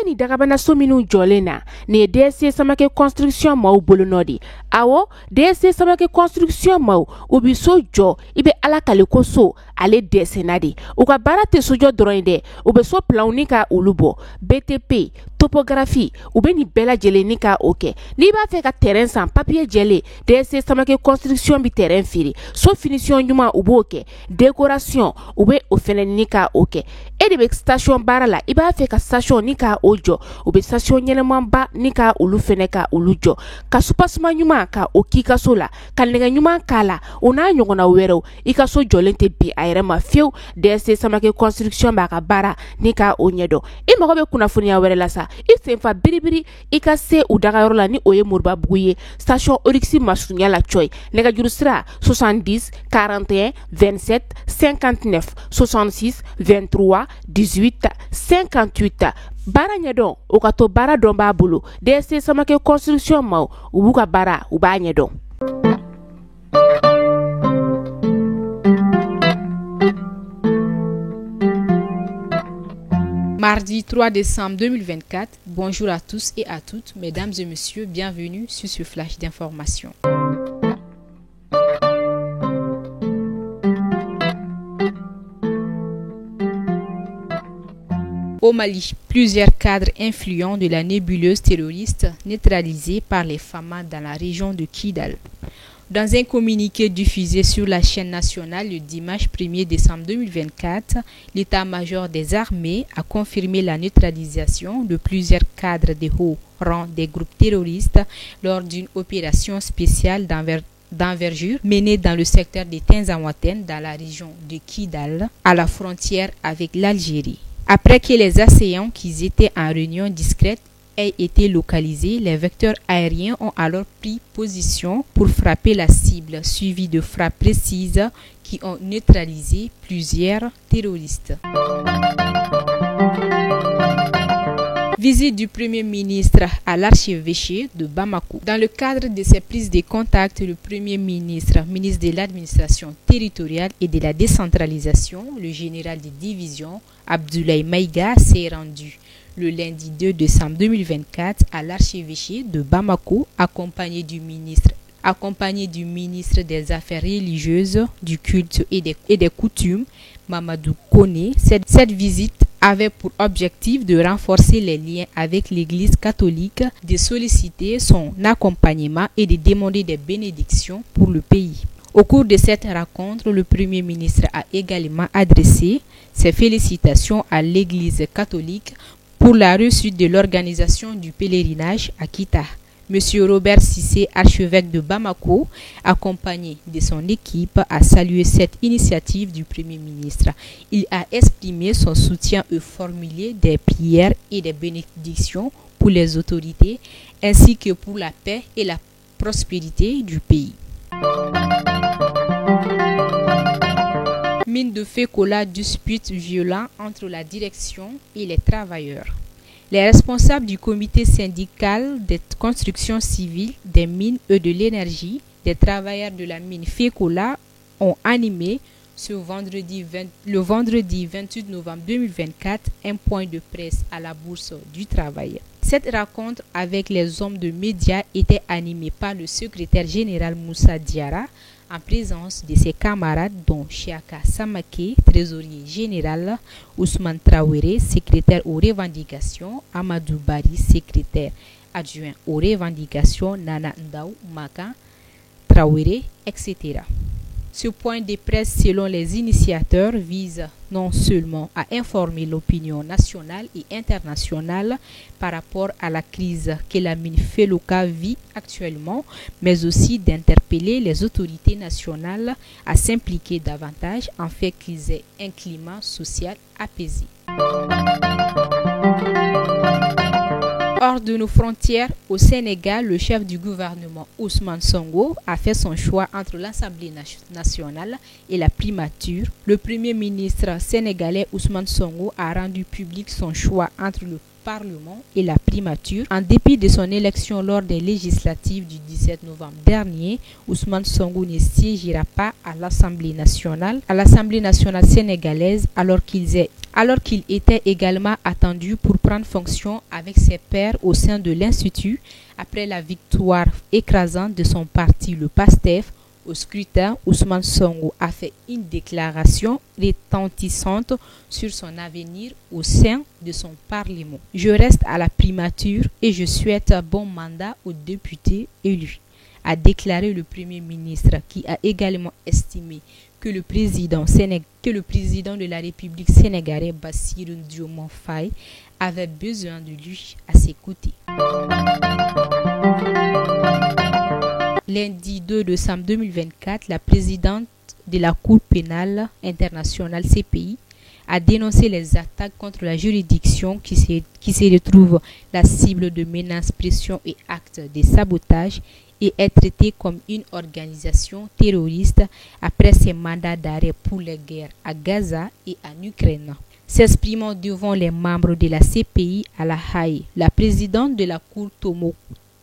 ni dagabana so minu jolena ni DSC Samake construction mau bolo nodi awo DSC Samake construction mau ubi so jo ibe ala kaliko so ale desenadi uka barate sojo droinde ube so plaunika ulubo BTP topographie ube ni bela jele nika oke ni ba fe ka terrain sans papier jele DSC Samake construction bi terrain firi so finition nyuma uboke décoration ube ofene nika oke e de station barala iba fe ka station nika ojo ube station nyelemamba nika ulu fene ka ulujo ka supasma nyuma ka okika sola ka nega nyuma kala ona nyogona wero ika so jolente bi ayrema fiu DSC Samake construction ba ka bara nika onyedo e mago be kuna funia were la sa isenfa biribiri ika se udaga yorola ni oye murba buye station orixi masunya la choy nega jurusra 70 41 27 59 66 23 18 58 bara nyedon okato bara don ba bulu DSC Samake construction mau ubuka bara uba nyedon. Mardi 3 décembre 2024, bonjour à tous et à toutes, mesdames et messieurs, bienvenue sur ce flash d'information. Au Mali, plusieurs cadres influents de la nébuleuse terroriste neutralisés par les FAMA dans la région de Kidal. Dans un communiqué diffusé sur la chaîne nationale le dimanche 1er décembre 2024, l'état-major des armées a confirmé la neutralisation de plusieurs cadres de haut rang des groupes terroristes lors d'une opération spéciale d'envergure menée dans le secteur de Tinzaouaten dans la région de Kidal, à la frontière avec l'Algérie. Après que les assaillants qui étaient en réunion discrète aient été localisés, les vecteurs aériens ont alors pris position pour frapper la cible, suivi de frappes précises qui ont neutralisé plusieurs terroristes. Visite du Premier ministre à l'archevêché de Bamako. Dans le cadre de ses prises de contact, le Premier ministre, ministre de l'administration territoriale et de la décentralisation, le général de division Abdoulaye Maïga s'est rendu le lundi 2 décembre 2024 à l'archevêché de Bamako, accompagné du ministre des Affaires religieuses, du culte et des coutumes, Mamadou Koné. Cette visite avait pour objectif de renforcer les liens avec l'Église catholique, de solliciter son accompagnement et de demander des bénédictions pour le pays. Au cours de cette rencontre, le Premier ministre a également adressé ses félicitations à l'Église catholique pour la réussite de l'organisation du pèlerinage à Kita. Monsieur Robert Cissé, archevêque de Bamako, accompagné de son équipe, a salué cette initiative du Premier ministre. Il a exprimé son soutien et formulé des prières et des bénédictions pour les autorités, ainsi que pour la paix et la prospérité du pays. Mine de Fécola, dispute violente entre la direction et les travailleurs. Les responsables du comité syndical des constructions civiles, des mines et de l'énergie, des travailleurs de la mine Fécola ont animé le vendredi 28 novembre 2024 un point de presse à la Bourse du Travail. Cette rencontre avec les hommes de médias était animée par le secrétaire général Moussa Diarra, en présence de ses camarades dont Chiaka Samake, trésorier général, Ousmane Traoré, secrétaire aux revendications, Amadou Bari, secrétaire adjoint aux revendications, Nana Ndaou Maka, Traoré, etc. Ce point de presse, selon les initiateurs, vise non seulement à informer l'opinion nationale et internationale par rapport à la crise que la mine Fécola vit actuellement, mais aussi d'interpeller les autorités nationales à s'impliquer davantage afin qu'ils aient un climat social apaisé. Hors de nos frontières, au Sénégal, le chef du gouvernement Ousmane Sonko a fait son choix entre l'Assemblée nationale et la primature. Le premier ministre sénégalais Ousmane Sonko a rendu public son choix entre le Parlement et la primature. En dépit de son élection lors des législatives du 17 novembre dernier, Ousmane Sonko ne siégera pas à l'Assemblée nationale sénégalaise alors qu'il était également attendu pour prendre fonction avec ses pairs au sein de l'Institut après la victoire écrasante de son parti, le PASTEF. Au scrutin, Ousmane Sonko a fait une déclaration retentissante sur son avenir au sein de son Parlement. Je reste à la primature et je souhaite un bon mandat aux députés élus, a déclaré le Premier ministre, qui a également estimé que le président de la République sénégalaise, Bassirou Diomaye Faye, avait besoin de lui à ses côtés. Lundi 2 décembre 2024, la présidente de la Cour pénale internationale CPI a dénoncé les attaques contre la juridiction qui se retrouve la cible de menaces, pressions et actes de sabotage et est traitée comme une organisation terroriste après ses mandats d'arrêt pour les guerres à Gaza et en Ukraine. S'exprimant devant les membres de la CPI à La Haye, la présidente de la Cour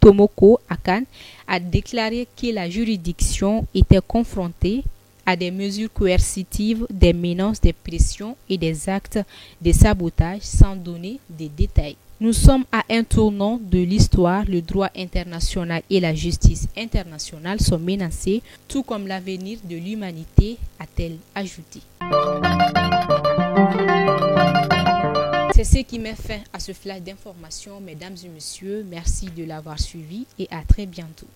Tomoko Akan a déclaré que la juridiction était confrontée à des mesures coercitives, des menaces, des pressions et des actes de sabotage sans donner des détails. Nous sommes à un tournant de l'histoire. Le droit international et la justice internationale sont menacés, tout comme l'avenir de l'humanité, a-t-elle ajouté. C'est ce qui met fin à ce flash d'informations, mesdames et messieurs. Merci de l'avoir suivi et à très bientôt.